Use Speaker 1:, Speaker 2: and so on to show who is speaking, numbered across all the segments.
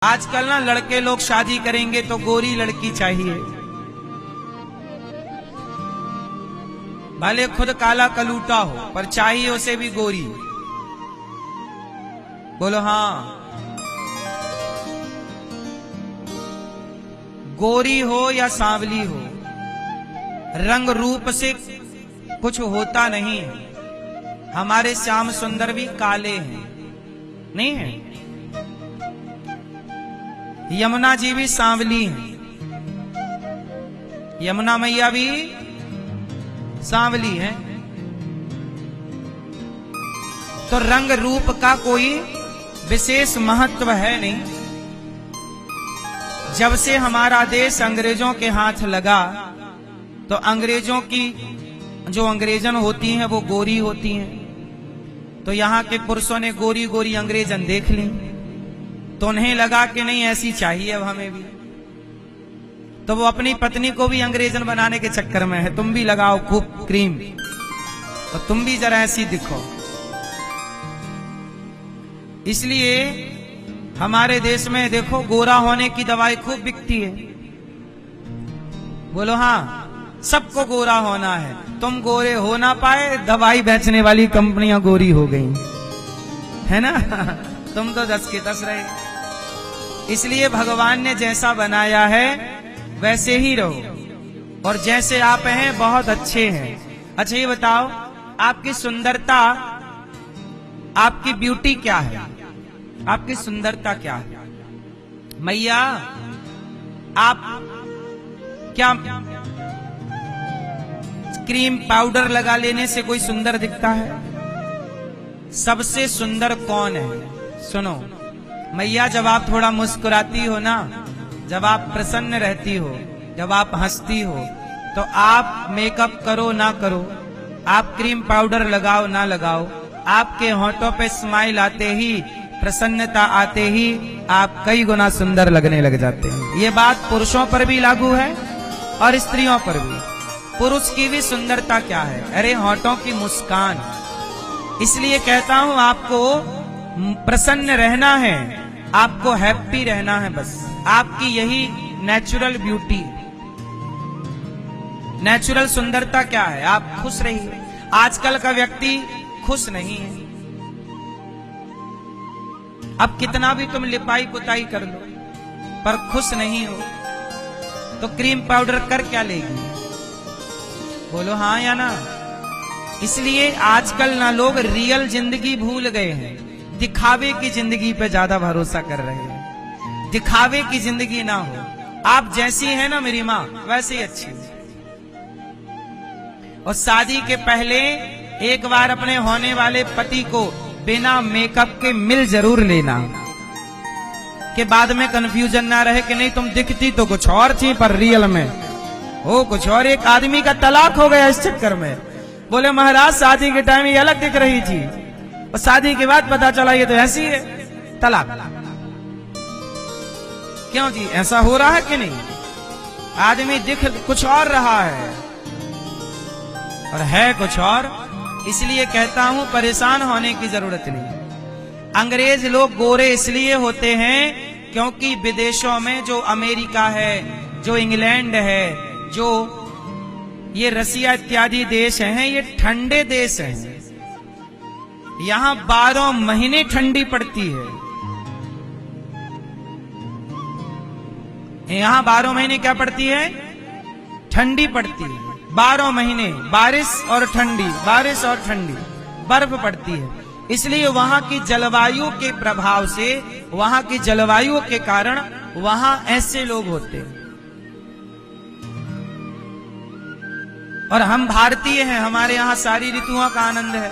Speaker 1: आजकल ना लड़के लोग शादी करेंगे तो गोरी लड़की चाहिए, भले खुद काला कलूटा हो पर चाहिए उसे भी गोरी। बोलो हाँ, गोरी हो या सांवली हो, रंग रूप से कुछ होता नहीं है। हमारे श्याम सुंदर भी काले हैं, नहीं है? यमुना जी भी सांवली हैं, यमुना मैया भी सांवली हैं। तो रंग रूप का कोई विशेष महत्व है नहीं। जब से हमारा देश अंग्रेजों के हाथ लगा तो अंग्रेजों की जो अंग्रेजन होती हैं वो गोरी होती हैं। तो यहाँ के पुरुषों ने गोरी गोरी अंग्रेजन देख ली तो उन्हें लगा कि नहीं ऐसी चाहिए अब हमें भी। तो वो अपनी पत्नी को भी अंग्रेजन बनाने के चक्कर में है, तुम भी लगाओ खूब क्रीम और तुम भी जरा ऐसी दिखो। इसलिए हमारे देश में देखो गोरा होने की दवाई खूब बिकती है। बोलो हाँ, सबको गोरा होना है। तुम गोरे हो ना पाए, दवाई बेचने वाली कंपनियां गोरी हो गई, है ना? तुम तो 10 के 10 रहे। इसलिए भगवान ने जैसा बनाया है वैसे ही रहो, और जैसे आप हैं बहुत अच्छे हैं। अच्छा ये बताओ, आपकी सुंदरता, आपकी ब्यूटी क्या है? आपकी सुंदरता क्या है? मैया, आप क्या क्रीम पाउडर लगा लेने से कोई सुंदर दिखता है? सबसे सुंदर कौन है? सुनो मैया, जब आप थोड़ा मुस्कुराती हो ना, जब आप प्रसन्न रहती हो, जब आप हंसती हो, तो आप मेकअप करो ना करो, आप क्रीम पाउडर लगाओ ना लगाओ, आपके होंठों पे स्माइल आते ही, प्रसन्नता आते ही आप कई गुना सुंदर लगने लग जाते हैं। ये बात पुरुषों पर भी लागू है और स्त्रियों पर भी। पुरुष की भी सुंदरता क्या है? अरे होंठों की मुस्कान। इसलिए कहता हूं आपको प्रसन्न रहना है, आपको हैप्पी रहना है, बस आपकी यही नेचुरल ब्यूटी, नेचुरल सुंदरता क्या है? आप खुश रहिए। आजकल का व्यक्ति खुश नहीं है। अब कितना भी तुम लिपाई पुताई कर लो पर खुश नहीं हो तो क्रीम पाउडर कर क्या लेगी? बोलो हाँ या ना? इसलिए आजकल ना लोग रियल जिंदगी भूल गए हैं, दिखावे की जिंदगी पे ज्यादा भरोसा कर रहे हैं। दिखावे की जिंदगी ना हो। आप जैसी हैं ना मेरी माँ, वैसे ही अच्छी। और शादी के पहले एक बार अपने होने वाले पति को बिना मेकअप के मिल जरूर लेना, कि बाद में कंफ्यूजन ना रहे कि नहीं तुम दिखती तो कुछ और थी पर रियल में हो कुछ और। एक आदमी का तलाक हो गया इस चक्कर में। बोले महाराज शादी के टाइम ये अलग दिख रही थी और शादी के बाद पता चला ये तो ऐसी है, तलाक। क्यों जी, ऐसा हो रहा है कि नहीं? आदमी दिख कुछ और रहा है और है कुछ और। इसलिए कहता हूं परेशान होने की जरूरत नहीं। अंग्रेज लोग गोरे इसलिए होते हैं क्योंकि विदेशों में जो अमेरिका है, जो इंग्लैंड है, जो ये रसिया इत्यादि देश हैं, ये ठंडे देश हैं। यहां 12 महीने ठंडी पड़ती है। यहां 12 महीने क्या पड़ती है? ठंडी पड़ती है। 12 महीने बारिश और ठंडी, बारिश और ठंडी, बर्फ पड़ती है। इसलिए वहां की जलवायु के प्रभाव से, वहां की जलवायु के कारण वहां ऐसे लोग होते हैं। और हम भारतीय हैं, हमारे यहाँ सारी ऋतुओं का आनंद है।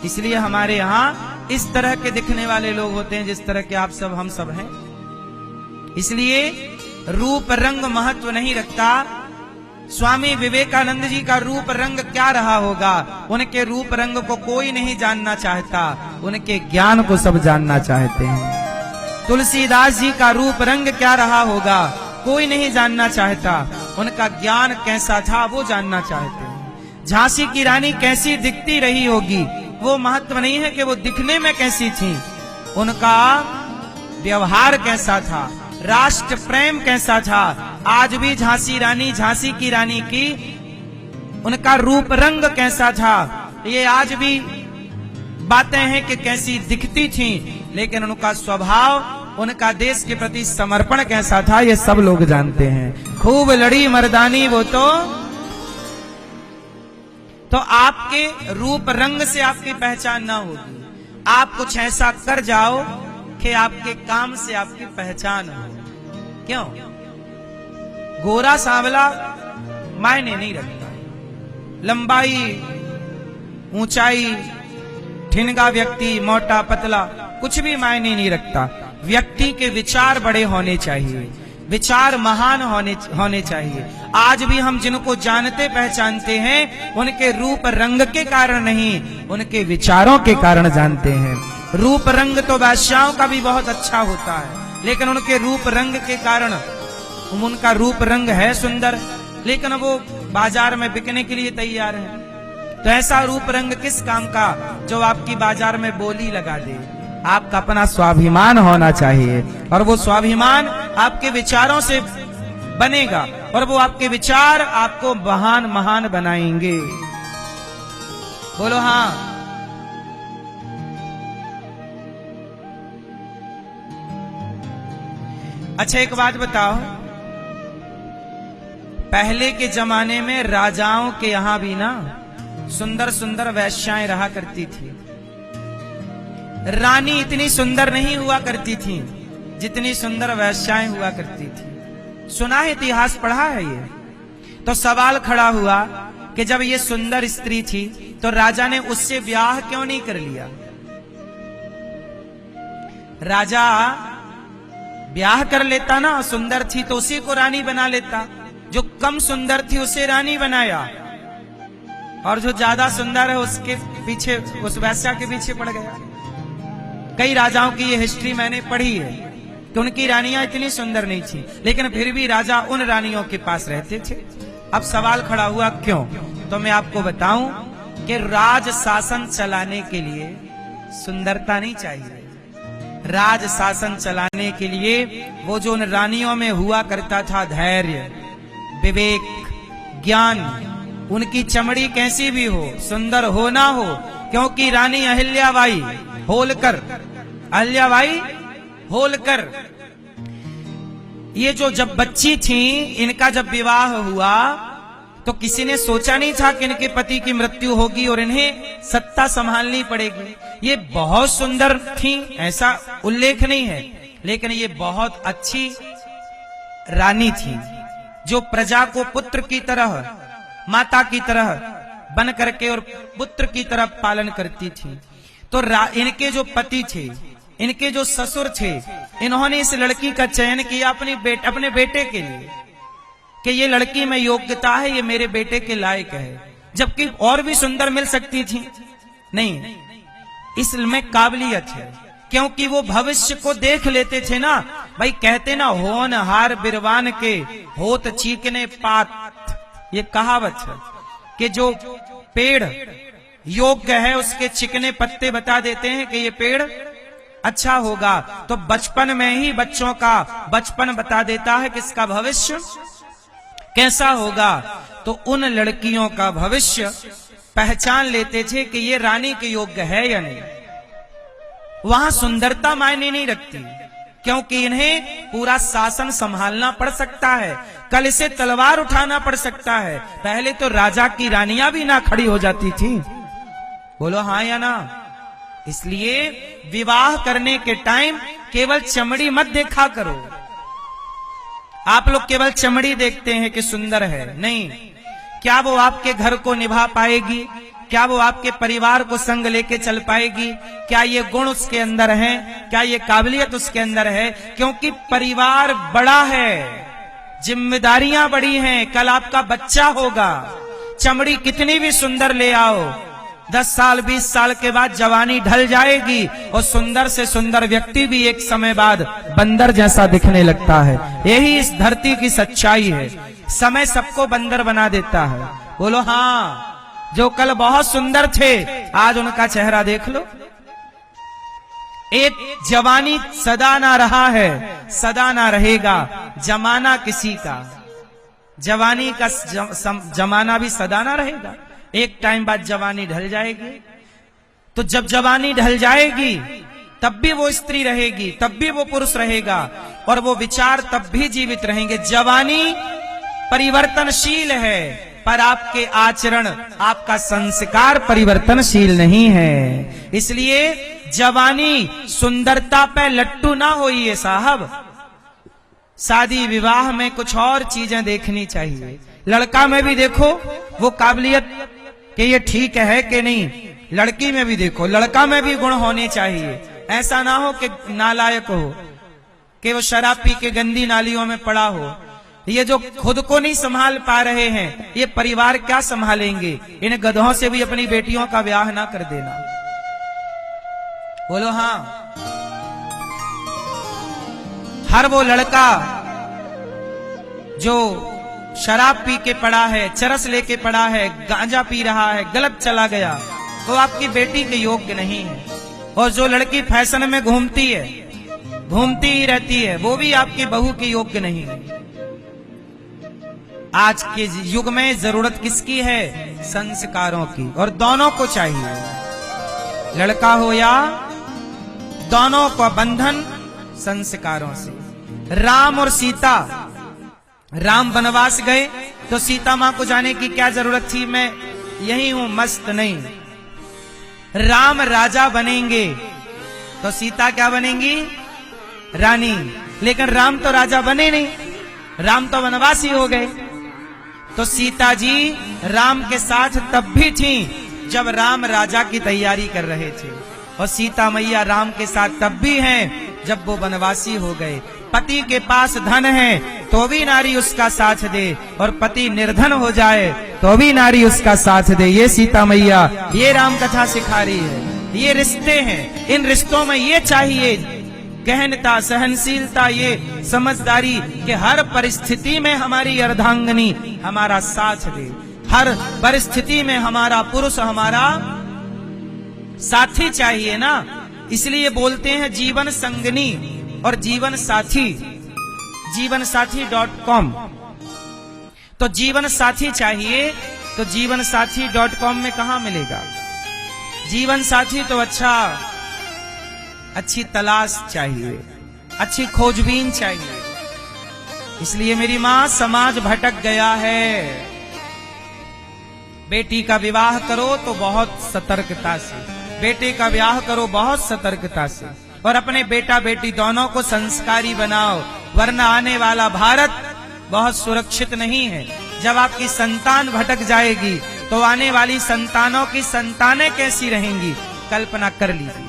Speaker 1: इसलिए हमारे यहाँ इस तरह के दिखने वाले लोग होते हैं जिस तरह के आप सब हम सब हैं। इसलिए रूप रंग महत्व नहीं रखता। स्वामी विवेकानंद जी का रूप रंग क्या रहा होगा? उनके रूप रंग को कोई नहीं जानना चाहता, उनके ज्ञान को सब जानना चाहते हैं। तुलसीदास जी का रूप रंग क्या रहा होगा? कोई नहीं जानना चाहता, उनका ज्ञान कैसा था वो जानना चाहते हैं। झांसी की रानी कैसी दिखती रही होगी, वो महत्व नहीं है कि वो दिखने में कैसी थी, उनका व्यवहार कैसा था, राष्ट्र प्रेम कैसा था। आज भी झांसी रानी, झांसी की रानी की उनका रूप रंग कैसा था, ये आज भी बातें हैं कि कैसी दिखती थी, लेकिन उनका स्वभाव, उनका देश के प्रति समर्पण कैसा था, ये सब लोग जानते हैं। खूब लड़ी मर्दानी वो तो आपके रूप रंग से आपकी पहचान ना होगी। आप कुछ ऐसा कर जाओ कि आपके काम से आपकी पहचान हो। क्यों? गोरा सांवला मायने नहीं रखता, लंबाई, ऊंचाई, ठिनगा व्यक्ति, मोटा पतला, कुछ भी मायने नहीं रखता। व्यक्ति के विचार बड़े होने चाहिए, विचार महान होने चाहिए। आज भी हम जिनको जानते पहचानते हैं, उनके रूप रंग के कारण नहीं, उनके विचारों के कारण जानते हैं। रूप रंग तो बादशाहों का भी बहुत अच्छा होता है, लेकिन उनके रूप रंग के कारण, उनका रूप रंग है सुंदर, लेकिन वो बाजार में बिकने के लिए तैयार है। तो ऐसा रूप रंग किस काम का जो आपकी बाजार में बोली लगा दे। आपका अपना स्वाभिमान होना चाहिए, और वो स्वाभिमान आपके विचारों से बनेगा, और वो आपके विचार आपको महान महान बनाएंगे। बोलो हाँ। अच्छा एक बात बताओ, पहले के जमाने में राजाओं के यहां भी ना सुंदर सुंदर वेश्याएं रहा करती थी। रानी इतनी सुंदर नहीं हुआ करती थी जितनी सुंदर वेश्याएं हुआ करती थी। सुना है, इतिहास पढ़ा है ये। तो सवाल खड़ा हुआ कि जब ये सुंदर स्त्री थी तो राजा ने उससे ब्याह क्यों नहीं कर लिया। राजा ब्याह कर लेता ना, सुंदर थी तो उसी को रानी बना लेता। जो कम सुंदर थी उसे रानी बनाया, और जो ज्यादा सुंदर है उसके पीछे, उस वेश्या के पीछे पड़ गया। कई राजाओं की ये हिस्ट्री मैंने पढ़ी है कि उनकी रानियां इतनी सुंदर नहीं थी, लेकिन फिर भी राजा उन रानियों के पास रहते थे। अब सवाल खड़ा हुआ क्यों, तो मैं आपको बताऊं कि राज शासन चलाने के लिए सुंदरता नहीं चाहिए। राज शासन चलाने के लिए वो जो उन रानियों में हुआ करता था धैर्य, विवेक, ज्ञान, उनकी चमड़ी कैसी भी हो, सुंदर हो ना हो, क्योंकि रानी अहिल्याबाई होलकर, अहिल्याबाई होलकर, ये जो जब बच्ची थी, इनका जब विवाह हुआ तो किसी ने सोचा नहीं था कि इनके पति की मृत्यु होगी और इन्हें सत्ता संभालनी पड़ेगी। ये बहुत सुंदर थी ऐसा उल्लेख नहीं है, लेकिन ये बहुत अच्छी रानी थी जो प्रजा को पुत्र की तरह, माता की तरह बन करके और पुत्र की तरह पालन करती थी। तो इनके जो पति थे, इनके जो ससुर थे, इन्होंने इस लड़की का चयन किया अपने बेटे के लिए कि ये लड़की में योग्यता है, ये मेरे बेटे के लायक है। जबकि और भी सुंदर मिल सकती थी, नहीं, इसमें काबिलियत है, क्योंकि वो भविष्य को देख लेते थे ना। भाई कहते ना, होनहार बिरवान के होत चीकने पात, ये कहावत है कि जो पेड़ योग्य है उसके चिकने पत्ते बता देते हैं कि ये पेड़ अच्छा होगा। तो बचपन में ही बच्चों का बचपन बता देता है कि इसका भविष्य कैसा होगा। तो उन लड़कियों का भविष्य पहचान लेते थे कि ये रानी के योग्य है या नहीं। वहां सुंदरता मायने नहीं रखती, क्योंकि इन्हें पूरा शासन संभालना पड़ सकता है, कल से तलवार उठाना पड़ सकता है। पहले तो राजा की रानियां भी ना खड़ी हो जाती थी। बोलो हाँ या ना। इसलिए विवाह करने के टाइम केवल चमड़ी मत देखा करो। आप लोग केवल चमड़ी देखते हैं कि सुंदर है, नहीं, क्या वो आपके घर को निभा पाएगी, क्या वो आपके परिवार को संग लेके चल पाएगी, क्या ये गुण उसके अंदर है, क्या ये काबिलियत उसके अंदर है। क्योंकि परिवार बड़ा है, जिम्मेदारियां बड़ी हैं, कल आपका बच्चा होगा। चमड़ी कितनी भी सुंदर ले आओ, 10 साल 20 साल के बाद जवानी ढल जाएगी और सुंदर से सुंदर व्यक्ति भी एक समय बाद बंदर जैसा दिखने लगता है। यही इस धरती की सच्चाई है, समय सबको बंदर बना देता है। बोलो हाँ। जो कल बहुत सुंदर थे, आज उनका चेहरा देख लो। एक जवानी सदा ना रहा है, सदा ना रहेगा जमाना किसी का। जवानी का जमाना भी सदा ना रहेगा, एक टाइम बाद जवानी ढल जाएगी। तो जब जवानी ढल जाएगी तब भी वो स्त्री रहेगी, तब भी वो पुरुष रहेगा, और वो विचार तब भी जीवित रहेंगे। जवानी परिवर्तनशील है, पर आपके आचरण, आपका संस्कार परिवर्तनशील नहीं है। इसलिए जवानी सुंदरता पे लट्टू ना होइए साहब। शादी विवाह में कुछ और चीजें देखनी चाहिए। लड़का में भी देखो वो काबिलियत कि ये ठीक है कि नहीं, लड़की में भी देखो, लड़का में भी गुण होने चाहिए। ऐसा ना हो कि नालायक हो, कि वो शराब पी के गंदी नालियों में पड़ा हो। ये जो खुद को नहीं संभाल पा रहे हैं, ये परिवार क्या संभालेंगे। इन गधों से भी अपनी बेटियों का ब्याह ना कर देना। बोलो हाँ। हर वो लड़का जो शराब पी के पड़ा है, चरस लेके पड़ा है, गांजा पी रहा है, गलत चला गया, वो आपकी बेटी के योग्य नहीं है। और जो लड़की फैशन में घूमती है, घूमती ही रहती है, वो भी आपकी बहू के योग्य नहीं है। आज के युग में जरूरत किसकी है? संस्कारों की, और दोनों को चाहिए, लड़का हो या, दोनों का बंधन संस्कारों से। राम और सीता, राम वनवास गए तो सीता मां को जाने की क्या जरूरत थी, मैं यही हूं मस्त नहीं। राम राजा बनेंगे तो सीता क्या बनेंगी? रानी। लेकिन राम तो राजा बने नहीं, राम तो वनवासी हो गए। तो सीता जी राम के साथ तब भी थी जब राम राजा की तैयारी कर रहे थे, और सीता मैया राम के साथ तब भी हैं जब वो वनवासी हो गए। पति के पास धन है तो भी नारी उसका साथ दे, और पति निर्धन हो जाए तो भी नारी उसका साथ दे। ये सीता मैया, ये राम कथा सिखा रही है। ये रिश्ते हैं, इन रिश्तों में ये चाहिए गहनता, सहनशीलता, ये समझदारी कि हर परिस्थिति में हमारी अर्धांगिनी हमारा साथ दे, हर परिस्थिति में हमारा पुरुष हमारा साथी चाहिए ना। इसलिए बोलते हैं जीवन संगनी और जीवन साथी, जीवनसाथी.com। तो जीवन साथी चाहिए तो जीवनसाथी.com में कहां मिलेगा? जीवन साथी तो अच्छी तलाश चाहिए, अच्छी खोजबीन चाहिए। इसलिए मेरी मां, समाज भटक गया है। बेटी का विवाह करो तो बहुत सतर्कता से, बेटे का ब्याह करो बहुत सतर्कता से, और अपने बेटा बेटी दोनों को संस्कारी बनाओ, वरना आने वाला भारत बहुत सुरक्षित नहीं है। जब आपकी संतान भटक जाएगी तो आने वाली संतानों की संतानें कैसी रहेंगी, कल्पना कर लीजिए।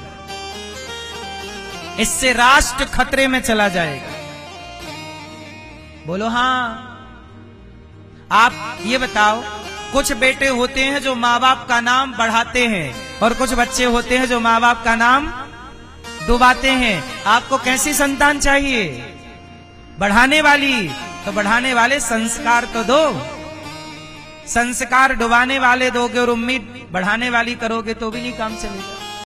Speaker 1: इससे राष्ट्र खतरे में चला जाएगा। बोलो हाँ। आप ये बताओ, कुछ बेटे होते हैं जो माँ बाप का नाम बढ़ाते हैं, और कुछ बच्चे होते हैं जो माँ बाप का नाम डुबाते हैं। आपको कैसी संतान चाहिए? बढ़ाने वाली? तो बढ़ाने वाले संस्कार तो दो। संस्कार डुबाने वाले दोगे और उम्मीद बढ़ाने वाली करोगे तो भी नहीं काम चलेगा।